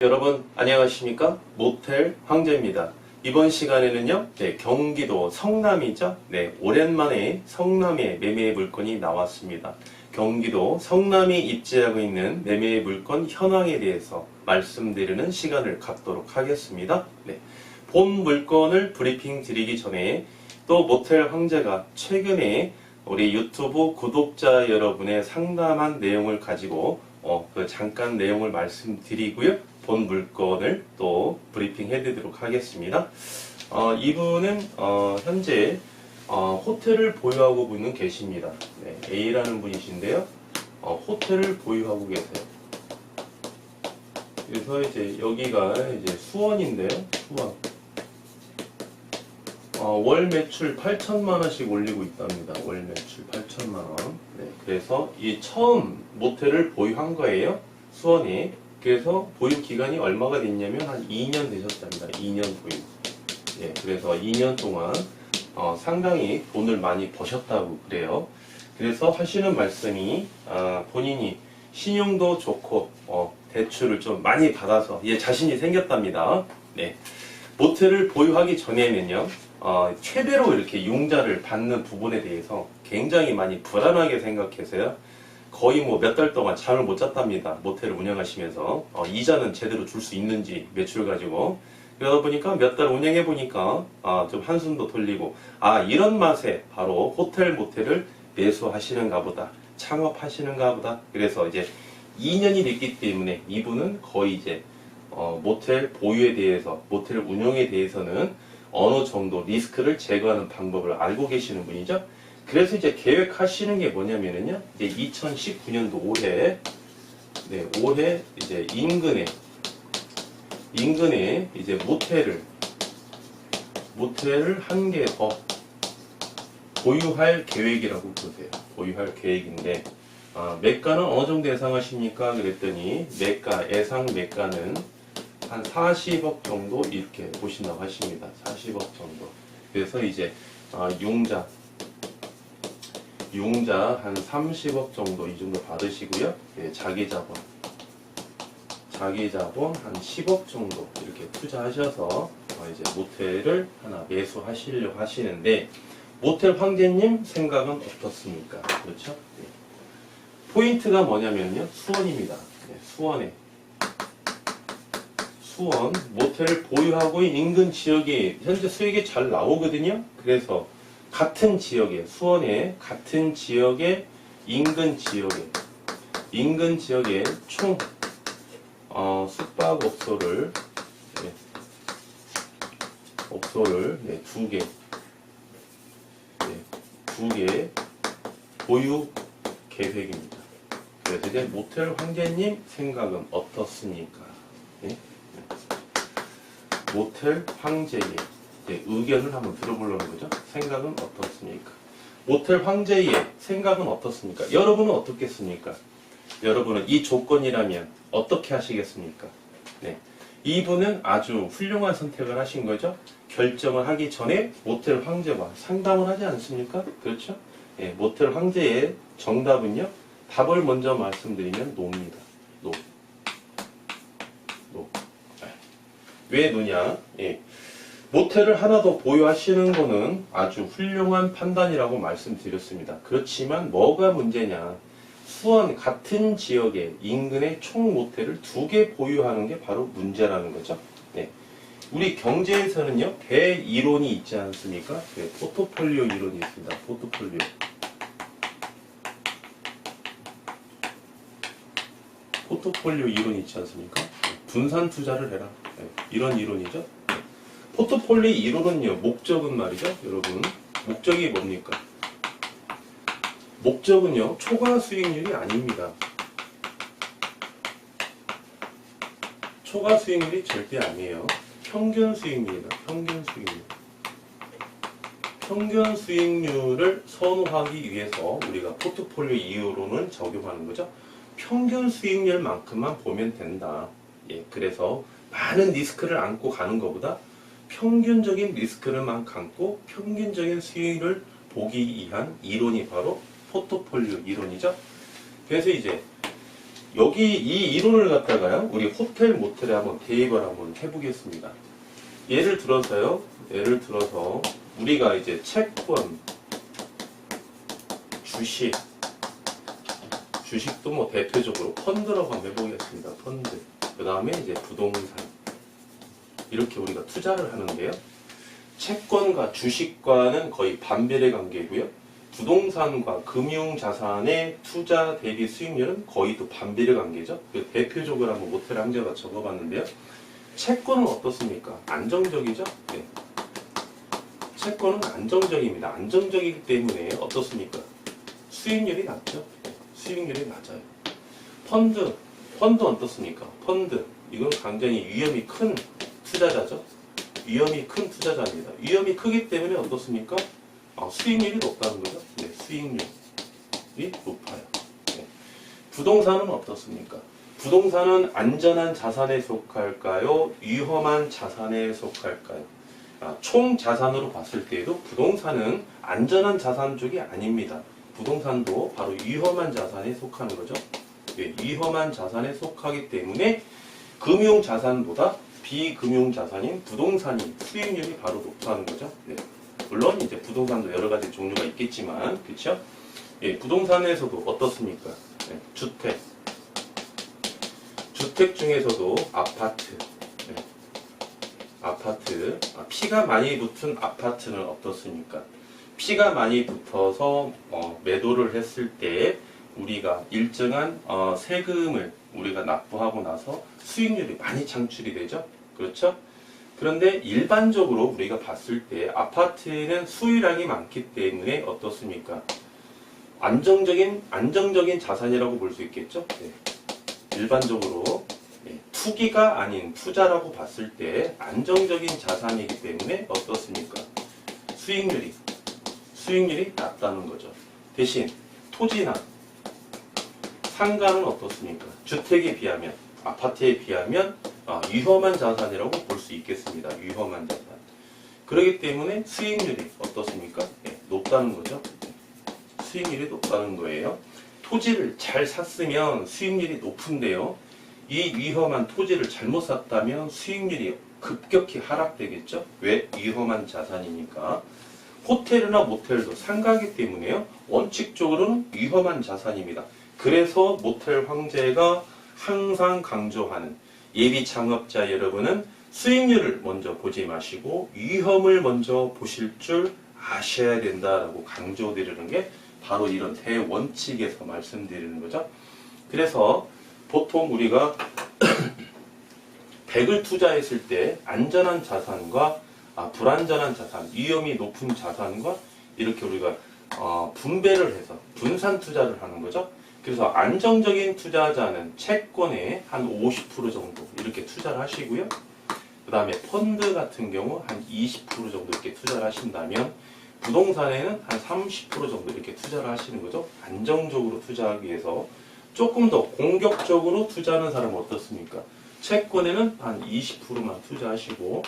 여러분 안녕하십니까? 모텔 황제입니다. 이번 시간에는요, 경기도 성남이죠. 오랜만에 성남에 매매 물건이 나왔습니다. 경기도 성남이 입지하고 있는 매매 물건 현황에 대해서 말씀드리는 시간을 갖도록 하겠습니다. 본 물건을 브리핑 드리기 전에 또 모텔 황제가 최근에 우리 유튜브 구독자 여러분의 상담한 내용을 가지고 잠깐 내용을 말씀드리고요. 본 물건을 또 브리핑 해드리도록 하겠습니다. 이분은 현재 호텔을 보유하고 있는 계십니다. A라는 분이신데요. 호텔을 보유하고 계세요. 그래서 이제 여기가 이제 수원인데요. 수원. 월 매출 8천만 원씩 올리고 있답니다. 월 매출 8천만 원. 그래서 이 처음 모텔을 보유한 거예요. 수원에. 그래서 보유 기간이 얼마가 됐냐면 한 2년 되셨답니다. 2년 보유. 그래서 2년 동안 상당히 돈을 많이 버셨다고 그래요. 그래서 하시는 말씀이 본인이 신용도 좋고 대출을 좀 많이 받아서 자신이 생겼답니다. 모텔을 보유하기 전에는요. 최대로 이렇게 융자를 받는 부분에 대해서 굉장히 많이 불안하게 생각해서요. 거의 뭐 몇 달 동안 잠을 못 잤답니다. 모텔을 운영하시면서 이자는 제대로 줄 수 있는지 매출 가지고 그러다 보니까 몇 달 운영해 보니까 좀 한숨도 돌리고 이런 맛에 바로 호텔 모텔을 매수하시는가 보다, 창업하시는가 보다. 그래서 이제 2년이 됐기 때문에 이분은 거의 이제 모텔 보유에 대해서, 모텔 운영에 대해서는 어느 정도 리스크를 제거하는 방법을 알고 계시는 분이죠. 그래서 이제 계획하시는 게 뭐냐면은요, 이제 2019년도 올해 이제 인근에 이제 모텔을 한 개 더 보유할 계획이라고 보세요. 보유할 계획인데, 매가는 어느 정도 예상하십니까? 그랬더니, 예상 매가는 한 40억 정도 이렇게 보신다고 하십니다. 40억 정도. 그래서 이제, 융자 한 30억 정도 이 정도 받으시고요. 자기 자본 한 10억 정도 이렇게 투자하셔서 이제 모텔을 하나 매수하시려고 하시는데, 모텔 황제님 생각은 어떻습니까? 그렇죠? 포인트가 뭐냐면요, 수원입니다. 수원 모텔을 보유하고 있는 인근 지역이 현재 수익이 잘 나오거든요. 그래서 같은 지역에, 수원의 같은 지역의 인근 지역에 총 숙박업소를 두 개 보유 계획입니다. 그래서 이제 모텔 황제님 생각은 어떻습니까? 모텔 황제의 의견을 한번 들어보려는 거죠. 생각은 어떻습니까? 모텔 황제의 생각은 어떻습니까? 여러분은 어떻겠습니까? 여러분은 이 조건이라면 어떻게 하시겠습니까? 이분은 아주 훌륭한 선택을 하신 거죠. 결정을 하기 전에 모텔 황제와 상담을 하지 않습니까? 그렇죠? 모텔 황제의 정답은요. 답을 먼저 말씀드리면 노입니다. 노. 왜 노냐? 모텔을 하나 더 보유하시는 거는 아주 훌륭한 판단이라고 말씀드렸습니다. 그렇지만 뭐가 문제냐? 수원 같은 지역의 인근의 총 모텔을 2개 보유하는 게 바로 문제라는 거죠. 우리 경제에서는요, 배 이론이 있지 않습니까? 포트폴리오 이론이 있습니다. 포트폴리오 이론이 있지 않습니까? 분산 투자를 해라. 이런 이론이죠. 포트폴리오 이론은요, 목적은 말이죠, 여러분. 목적이 뭡니까? 목적은요, 초과 수익률이 아닙니다. 초과 수익률이 절대 아니에요. 평균 수익률이다. 평균 수익률을 선호하기 위해서 우리가 포트폴리오 이론을 적용하는 거죠. 평균 수익률만큼만 보면 된다. 그래서 많은 리스크를 안고 가는 것보다 평균적인 리스크를만 감고 평균적인 수익을 보기 위한 이론이 바로 포트폴리오 이론이죠. 그래서 이제 여기 이 이론을 갖다가요, 우리 호텔, 모텔에 한번 대입을 한번 해보겠습니다. 예를 들어서 우리가 이제 채권, 주식도 뭐 대표적으로 펀드라고 한번 해보겠습니다. 펀드. 그 다음에 이제 부동산. 이렇게 우리가 투자를 하는데요. 채권과 주식과는 거의 반비례 관계고요. 부동산과 금융자산의 투자 대비 수익률은 거의 또 반비례 관계죠. 대표적으로 한번 모텔 항제가 적어봤는데요. 채권은 어떻습니까? 안정적이죠? 네. 채권은 안정적입니다. 안정적이기 때문에 어떻습니까? 수익률이 낮죠? 네. 수익률이 낮아요. 펀드 어떻습니까? 펀드. 이건 굉장히 위험이 큰 투자자죠? 위험이 큰 투자자입니다. 위험이 크기 때문에 어떻습니까? 수익률이 높다는 거죠? 네, 수익률이 높아요. 네. 부동산은 어떻습니까? 부동산은 안전한 자산에 속할까요? 위험한 자산에 속할까요? 총 자산으로 봤을 때에도 부동산은 안전한 자산 쪽이 아닙니다. 부동산도 바로 위험한 자산에 속하는 거죠. 네, 위험한 자산에 속하기 때문에 금융 자산보다 비금융 자산인 부동산이 수익률이 바로 높다는 거죠. 네. 물론 이제 부동산도 여러 가지 종류가 있겠지만, 그렇죠? 예, 부동산에서도 어떻습니까? 네, 주택 중에서도 아파트, 네. 피가 많이 붙은 아파트는 어떻습니까? 피가 많이 붙어서 매도를 했을 때 우리가 일정한 세금을 우리가 납부하고 나서 수익률이 많이 창출이 되죠. 그렇죠? 그런데 일반적으로 우리가 봤을 때 아파트는 수익량이 많기 때문에 어떻습니까? 안정적인 자산이라고 볼 수 있겠죠? 네. 일반적으로 투기가 아닌 투자라고 봤을 때 안정적인 자산이기 때문에 어떻습니까? 수익률이 낮다는 거죠. 대신 토지나 상가는 어떻습니까? 주택에 비하면, 아파트에 비하면 위험한 자산이라고 볼 수 있겠습니다. 위험한 자산. 그렇기 때문에 수익률이 어떻습니까? 네, 높다는 거죠. 수익률이 높다는 거예요. 토지를 잘 샀으면 수익률이 높은데요. 이 위험한 토지를 잘못 샀다면 수익률이 급격히 하락되겠죠. 왜? 위험한 자산이니까. 호텔이나 모텔도 상가이기 때문에요. 원칙적으로는 위험한 자산입니다. 그래서 모텔 황제가 항상 강조하는 예비 창업자 여러분은 수익률을 먼저 보지 마시고 위험을 먼저 보실 줄 아셔야 된다라고 강조드리는 게 바로 이런 대원칙에서 말씀드리는 거죠. 그래서 보통 우리가 100을 투자했을 때 안전한 자산과 불안전한 자산, 위험이 높은 자산과 이렇게 우리가 분배를 해서 분산 투자를 하는 거죠. 그래서 안정적인 투자자는 채권에 한 50% 정도 이렇게 투자를 하시고요. 그 다음에 펀드 같은 경우 한 20% 정도 이렇게 투자를 하신다면 부동산에는 한 30% 정도 이렇게 투자를 하시는 거죠. 안정적으로 투자하기 위해서 조금 더 공격적으로 투자하는 사람은 어떻습니까? 채권에는 한 20%만 투자하시고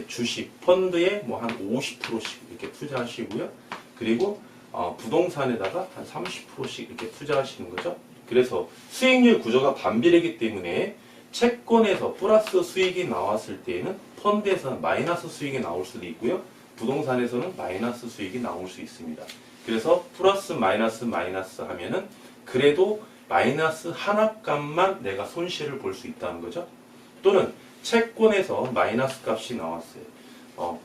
주식, 펀드에 뭐 한 50%씩 이렇게 투자하시고요. 그리고 부동산에다가 한 30%씩 이렇게 투자하시는 거죠. 그래서 수익률 구조가 반비례이기 때문에 채권에서 플러스 수익이 나왔을 때에는 펀드에서는 마이너스 수익이 나올 수도 있고요. 부동산에서는 마이너스 수익이 나올 수 있습니다. 그래서 플러스 마이너스 하면은 그래도 마이너스 하나값만 내가 손실을 볼 수 있다는 거죠. 또는 채권에서 마이너스 값이 나왔어요.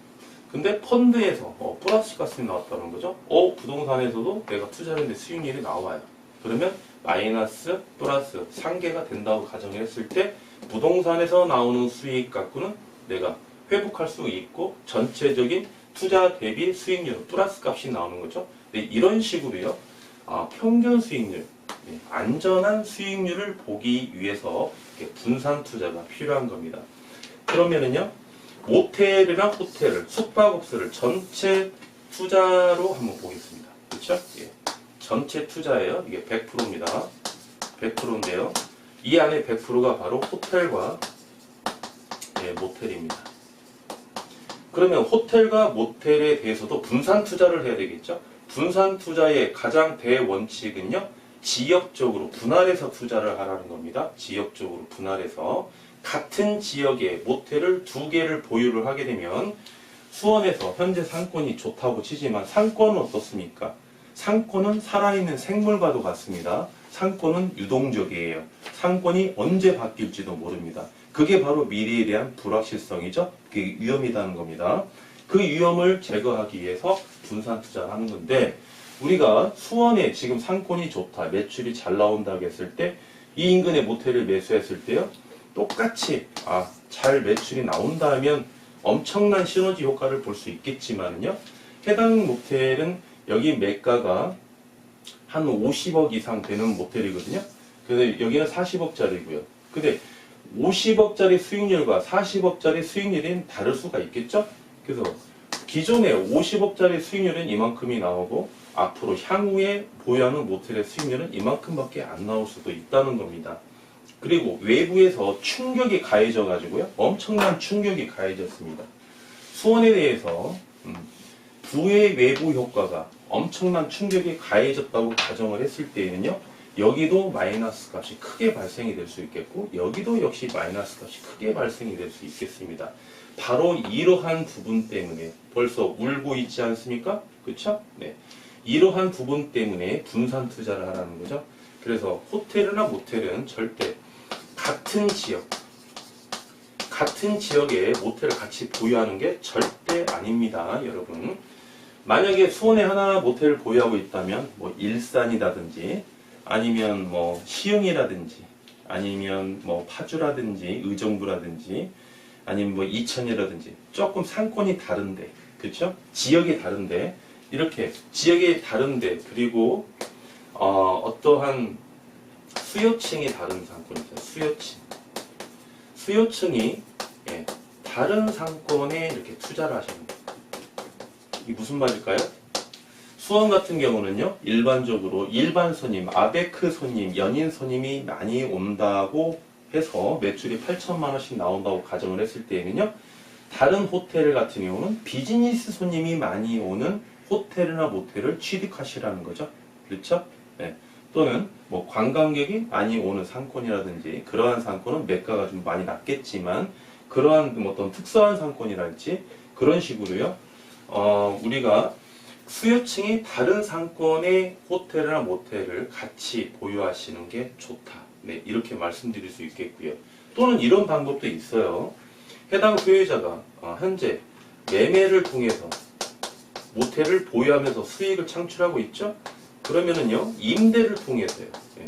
근데 펀드에서 플러스 값이 나왔다는 거죠. 부동산에서도 내가 투자했는데 수익률이 나와요. 그러면 마이너스 플러스 상계가 된다고 가정을 했을 때 부동산에서 나오는 수익 갖고는 내가 회복할 수 있고 전체적인 투자 대비 수익률 플러스 값이 나오는 거죠. 이런 식으로요. 평균 수익률, 안전한 수익률을 보기 위해서 분산 투자가 필요한 겁니다. 그러면은요, 모텔이랑 호텔을, 숙박업소를 전체 투자로 한번 보겠습니다. 그렇죠? 전체 투자예요. 이게 100%입니다. 100%인데요. 이 안에 100%가 바로 호텔과 모텔입니다. 그러면 호텔과 모텔에 대해서도 분산 투자를 해야 되겠죠? 분산 투자의 가장 대원칙은요, 지역적으로 분할해서 투자를 하라는 겁니다. 지역적으로 분할해서 같은 지역에 모텔을 2개를 보유를 하게 되면 수원에서 현재 상권이 좋다고 치지만 상권은 어떻습니까? 상권은 살아있는 생물과도 같습니다. 상권은 유동적이에요. 상권이 언제 바뀔지도 모릅니다. 그게 바로 미래에 대한 불확실성이죠. 그게 위험이라는 겁니다. 그 위험을 제거하기 위해서 분산 투자를 하는 건데 우리가 수원에 지금 상권이 좋다, 매출이 잘 나온다고 했을 때 이 인근에 모텔을 매수했을 때요. 똑같이 잘 매출이 나온다 하면 엄청난 시너지 효과를 볼 수 있겠지만요. 해당 모텔은 여기 매가가 한 50억 이상 되는 모텔이거든요. 그래서 여기는 40억짜리고요. 근데 50억짜리 수익률과 40억짜리 수익률은 다를 수가 있겠죠? 그래서 기존에 50억짜리 수익률은 이만큼이 나오고 앞으로 향후에 보유하는 모텔의 수익률은 이만큼밖에 안 나올 수도 있다는 겁니다. 그리고 외부에서 충격이 가해져 가지고요. 엄청난 충격이 가해졌습니다. 수원에 대해서 부의 외부 효과가 엄청난 충격이 가해졌다고 가정을 했을 때에는요. 여기도 마이너스 값이 크게 발생이 될 수 있겠고 여기도 역시 마이너스 값이 크게 발생이 될 수 있겠습니다. 바로 이러한 부분 때문에 벌써 울고 있지 않습니까? 그렇죠? 네. 이러한 부분 때문에 분산 투자를 하라는 거죠. 그래서 호텔이나 모텔은 절대 같은 지역에 모텔을 같이 보유하는 게 절대 아닙니다, 여러분. 만약에 수원에 하나 모텔을 보유하고 있다면 뭐 일산이라든지 아니면 뭐 시흥이라든지 아니면 뭐 파주라든지 의정부라든지 아니면 뭐 이천이라든지 조금 상권이 다른데, 그렇죠? 지역이 다른데 이렇게 지역이 다른데 그리고 어떠한 수요층이 다른 상권이죠. 수요층이 다른 상권에 이렇게 투자를 하십니다. 이게 무슨 말일까요? 수원 같은 경우는요, 일반적으로 일반 손님, 아베크 손님, 연인 손님이 많이 온다고 해서 매출이 8천만 원씩 나온다고 가정을 했을 때에는요, 다른 호텔 같은 경우는 비즈니스 손님이 많이 오는 호텔이나 모텔을 취득하시라는 거죠. 그렇죠? 네. 또는 뭐 관광객이 많이 오는 상권이라든지 그러한 상권은 매가가 좀 많이 낮겠지만 그러한 뭐 어떤 특수한 상권이랄지 그런 식으로요. 우리가 수요층이 다른 상권의 호텔이나 모텔을 같이 보유하시는 게 좋다. 네, 이렇게 말씀드릴 수 있겠고요. 또는 이런 방법도 있어요. 해당 소유자가 현재 매매를 통해서 모텔을 보유하면서 수익을 창출하고 있죠? 그러면은요, 임대를 통해서요. 네.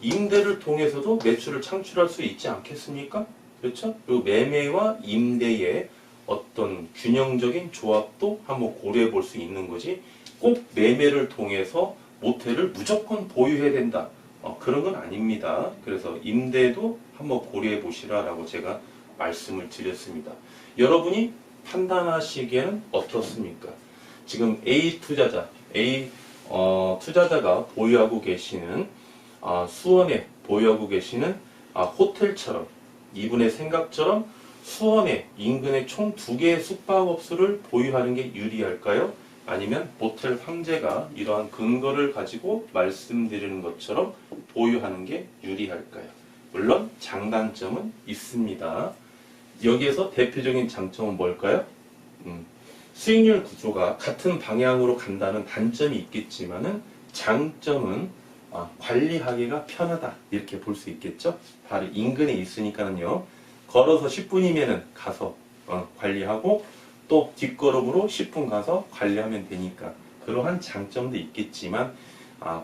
임대를 통해서도 매출을 창출할 수 있지 않겠습니까? 그렇죠? 그리고 매매와 임대의 어떤 균형적인 조합도 한번 고려해 볼 수 있는 거지, 꼭 매매를 통해서 모텔을 무조건 보유해야 된다. 그런 건 아닙니다. 그래서 임대도 한번 고려해 보시라라고 제가 말씀을 드렸습니다. 여러분이 판단하시기에는 어떻습니까? 지금 A 투자자가 보유하고 계시는 수원에 보유하고 계시는 호텔처럼 이분의 생각처럼 수원에 인근에 총 2개의 숙박업소를 보유하는 게 유리할까요? 아니면 모텔 황제가 이러한 근거를 가지고 말씀드리는 것처럼 보유하는 게 유리할까요? 물론 장단점은 있습니다. 여기에서 대표적인 장점은 뭘까요? 수익률 구조가 같은 방향으로 간다는 단점이 있겠지만은 장점은 관리하기가 편하다 이렇게 볼 수 있겠죠. 바로 인근에 있으니까는요. 걸어서 10분이면은 가서 관리하고 또 뒷걸음으로 10분 가서 관리하면 되니까 그러한 장점도 있겠지만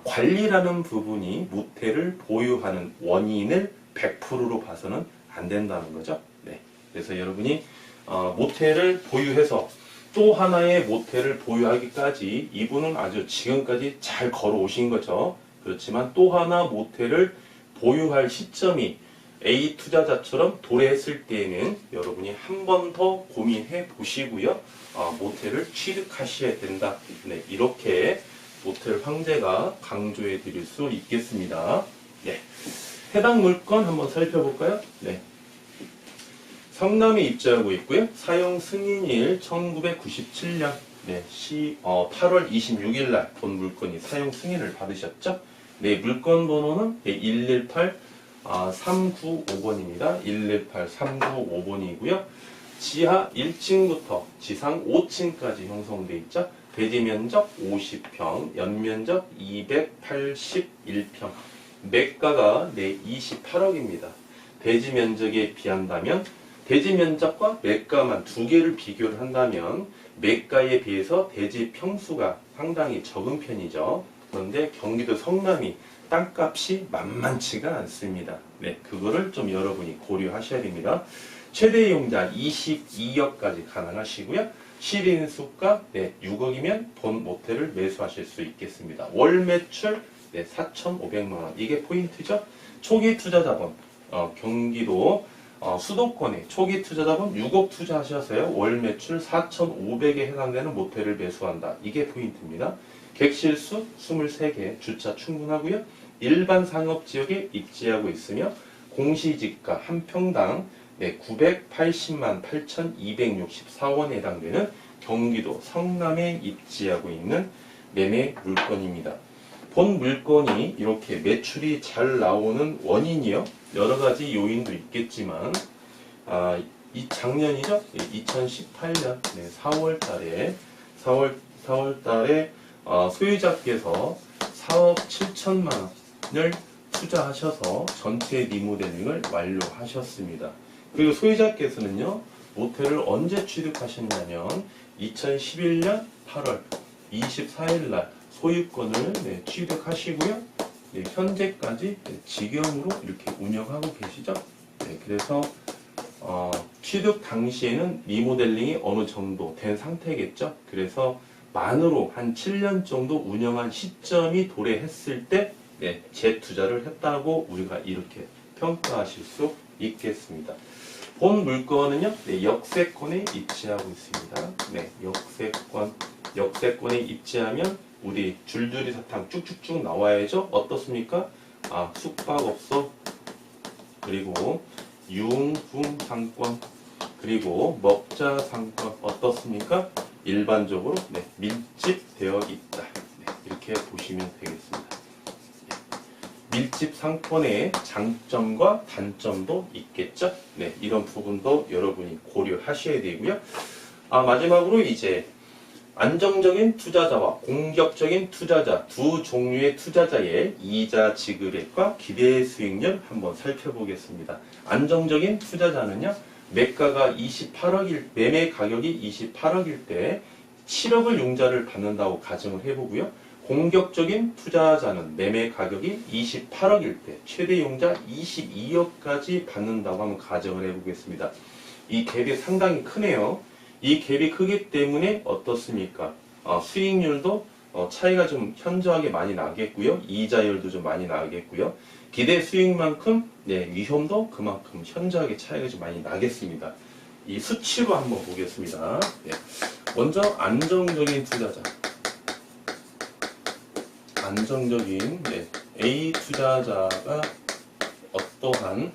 관리라는 부분이 모텔을 보유하는 원인을 100%로 봐서는 안 된다는 거죠. 네. 그래서 여러분이 모텔을 보유해서 또 하나의 모텔을 보유하기까지 이분은 아주 지금까지 잘 걸어오신 거죠. 그렇지만 또 하나 모텔을 보유할 시점이 A 투자자처럼 도래했을 때에는 여러분이 한 번 더 고민해 보시고요. 모텔을 취득하셔야 된다. 네, 이렇게 모텔 황제가 강조해 드릴 수 있겠습니다. 네, 해당 물건 한번 살펴볼까요? 네. 성남에 입주하고 있고요. 사용 승인일 1997년 8월 26일 날 본 물건이 사용 승인을 받으셨죠. 네, 물건 번호는 118 395번입니다. 118 395번이고요. 지하 1층부터 지상 5층까지 형성되어 있죠. 대지 면적 50평, 연면적 281평, 매가가 28억입니다. 대지 면적에 비한다면 대지 면적과 매가만 두 개를 비교를 한다면 매가에 비해서 대지 평수가 상당히 적은 편이죠. 그런데 경기도 성남이 땅값이 만만치가 않습니다. 네, 그거를 좀 여러분이 고려하셔야 됩니다. 최대 이용자 22억까지 가능하시고요. 실인수가 6억이면 본 모텔을 매수하실 수 있겠습니다. 월 매출 4,500만원. 이게 포인트죠. 초기 투자자본 경기도 수도권에 초기 투자자본 6억 투자하셔서요. 월 매출 4,500에 해당되는 모텔을 매수한다. 이게 포인트입니다. 객실수 23개, 주차 충분하고요. 일반 상업지역에 입지하고 있으며 공시지가 한 평당 980만 8,264원에 해당되는 경기도 성남에 입지하고 있는 매매 물건입니다. 본 물건이 이렇게 매출이 잘 나오는 원인이요. 여러 가지 요인도 있겠지만 이 작년이죠. 2018년 4월 달에 소유자께서 4억 7천만 원을 투자하셔서 전체 리모델링을 완료하셨습니다. 그리고 소유자께서는요, 모텔을 언제 취득하셨냐면 2011년 8월 24일 날 소유권을 취득하시고요. 현재까지 직영으로 이렇게 운영하고 계시죠. 그래서 취득 당시에는 리모델링이 어느 정도 된 상태겠죠. 그래서 만으로 한 7년 정도 운영한 시점이 도래했을 때 재투자를 했다고 우리가 이렇게 평가하실 수 있겠습니다. 본 물건은요, 역세권에 입지하고 있습니다. 역세권에 입지하면 우리 줄줄이 사탕 쭉쭉쭉 나와야죠. 어떻습니까? 숙박업소, 그리고 융품 상권, 그리고 먹자 상권 어떻습니까? 일반적으로 밀집되어 있다. 이렇게 보시면 되겠습니다. 밀집 상권의 장점과 단점도 있겠죠. 이런 부분도 여러분이 고려하셔야 되고요. 마지막으로 이제 안정적인 투자자와 공격적인 투자자 두 종류의 투자자의 이자 지급액과 기대 수익률 한번 살펴보겠습니다. 안정적인 투자자는요, 매가가 28억일 매매 가격이 28억일 때 7억을 융자를 받는다고 가정을 해보고요. 공격적인 투자자는 매매 가격이 28억일 때 최대 융자 22억까지 받는다고 한번 가정을 해보겠습니다. 이 갭이 상당히 크네요. 이 갭이 크기 때문에 어떻습니까? 수익률도 차이가 좀 현저하게 많이 나겠고요. 이자율도 좀 많이 나겠고요. 기대 수익만큼 위험도 그만큼 현저하게 차이가 좀 많이 나겠습니다. 이 수치로 한번 보겠습니다. 먼저 안정적인 투자자. 안정적인 A 투자자가 어떠한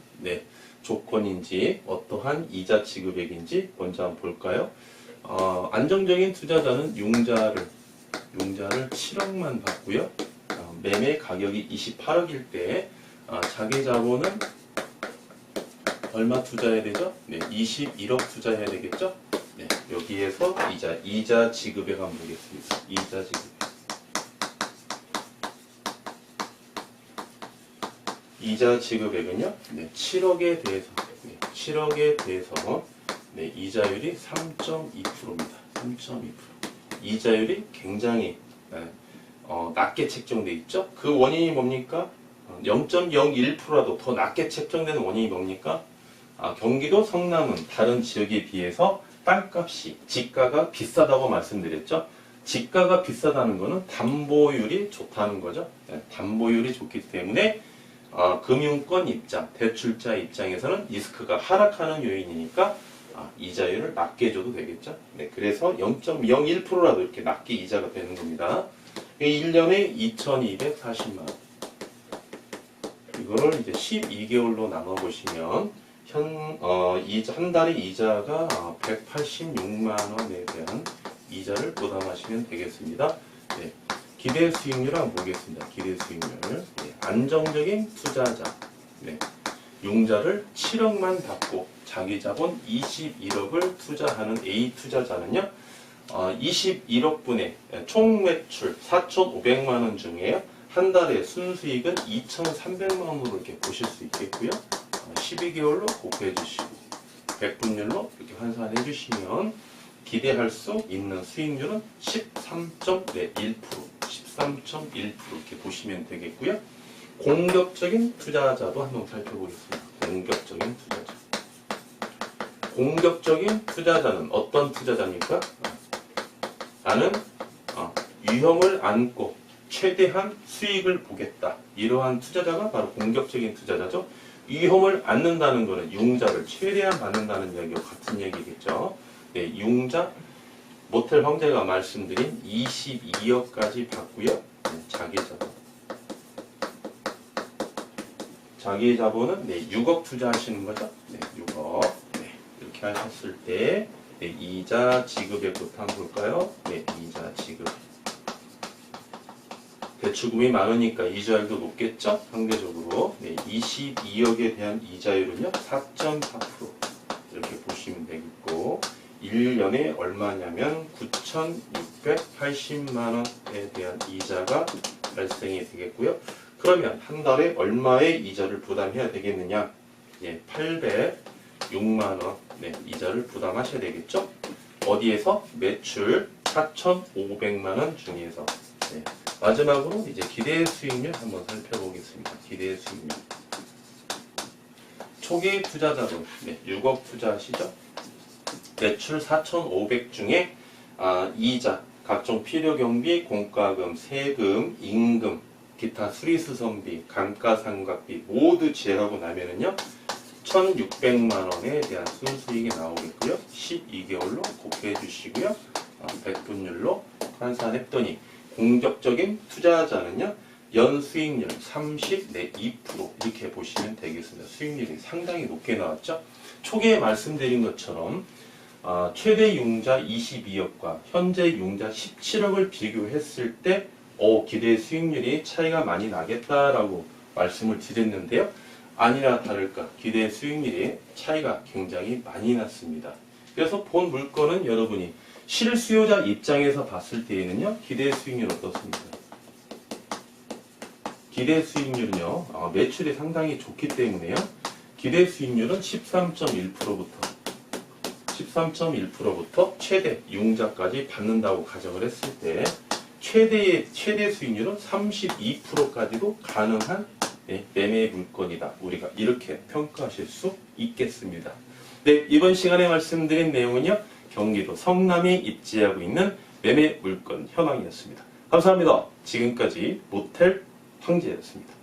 조건인지 어떠한 이자 지급액인지 먼저 한번 볼까요? 안정적인 투자자는 융자를 7억만 받고요. 매매 가격이 28억일 때 자기 자본은 얼마 투자해야 되죠? 21억 투자해야 되겠죠? 여기에서 이자 지급액 한번 보겠습니다. 이자 지급액. 이자 지급액은요, 7억에 대해서 이자율이 3.2%입니다. 3.2%. 이자율이 굉장히 낮게 책정되어 있죠. 그 원인이 뭡니까? 0.01%라도 더 낮게 책정되는 원인이 뭡니까? 경기도 성남은 다른 지역에 비해서 땅값이 지가가 비싸다고 말씀드렸죠. 지가가 비싸다는 것은 담보율이 좋다는 거죠. 담보율이 좋기 때문에 금융권 입장, 대출자 입장에서는 리스크가 하락하는 요인이니까 이자율을 낮게 줘도 되겠죠. 그래서 0.01%라도 이렇게 낮게 이자가 되는 겁니다. 1년에 2,240만원. 이거를 이제 12개월로 나눠보시면 한 달에 이자가 186만원에 대한 이자를 부담하시면 되겠습니다. 기대 수익률 한번 보겠습니다. 기대 수익률. 네, 안정적인 투자자. 네. 융자를 7억만 받고 자기 자본 21억을 투자하는 A 투자자는요. 21억 분의 총 매출 4,500만 원 중에 한 달에 순수익은 2,300만 원으로 이렇게 보실 수 있겠고요. 12개월로 곱해 주시고 100분율로 이렇게 환산해 주시면 기대할 수 있는 수익률은 13.1%, 13.1% 이렇게 보시면 되겠고요. 공격적인 투자자도 한번 살펴보겠습니다. 공격적인 투자자. 공격적인 투자자는 어떤 투자자입니까? 나는 위험을 안고 최대한 수익을 보겠다. 이러한 투자자가 바로 공격적인 투자자죠. 위험을 안는다는 것은 융자를 최대한 받는다는 이야기와 같은 얘기겠죠. 네, 융자 모텔 황제가 말씀드린 22억까지 받고요. 네, 자기 자본은 네, 6억 투자하시는 거죠. 네, 6억. 네, 이렇게 하셨을 때 네, 이자 지급액부터 한번 볼까요? 네, 이자 지급. 대출금이 많으니까 이자율도 높겠죠? 상대적으로. 네, 22억에 대한 이자율은요, 4.4% 이렇게 보시면 되겠고, 1년에 얼마냐면 9,680만 원에 대한 이자가 발생이 되겠고요. 그러면 한 달에 얼마의 이자를 부담해야 되겠느냐? 예, 806만 원 네, 이자를 부담하셔야 되겠죠? 어디에서? 매출 4,500만 원 중에서. 네. 마지막으로 이제 기대 수익률 한번 살펴보겠습니다. 기대 수익률. 초기 투자자분, 네, 6억 투자하시죠? 매출 4,500 중에 이자, 각종 필요경비, 공과금, 세금, 임금, 기타 수리수선비, 감가상각비 모두 제하고 나면은요 1,600만 원에 대한 순수익이 나오겠고요. 12개월로 곱해 주시고요. 100분율로 환산했더니 공격적인 투자자는요 연수익률 2% 이렇게 보시면 되겠습니다. 수익률이 상당히 높게 나왔죠. 초기에 말씀드린 것처럼 최대 융자 22억과 현재 융자 17억을 비교했을 때 기대 수익률이 차이가 많이 나겠다라고 말씀을 드렸는데요. 아니나 다를까 기대 수익률이 차이가 굉장히 많이 났습니다. 그래서 본 물건은 여러분이 실수요자 입장에서 봤을 때에는요. 기대 수익률 어떻습니까? 기대 수익률은요. 매출이 상당히 좋기 때문에요. 기대 수익률은 13.1%부터 최대 융자까지 받는다고 가정을 했을 때 최대 수익률은 32%까지도 가능한 매매 물건이다. 우리가 이렇게 평가하실 수 있겠습니다. 네, 이번 시간에 말씀드린 내용은요. 경기도 성남이 입지하고 있는 매매 물건 현황이었습니다. 감사합니다. 지금까지 모텔 황제였습니다.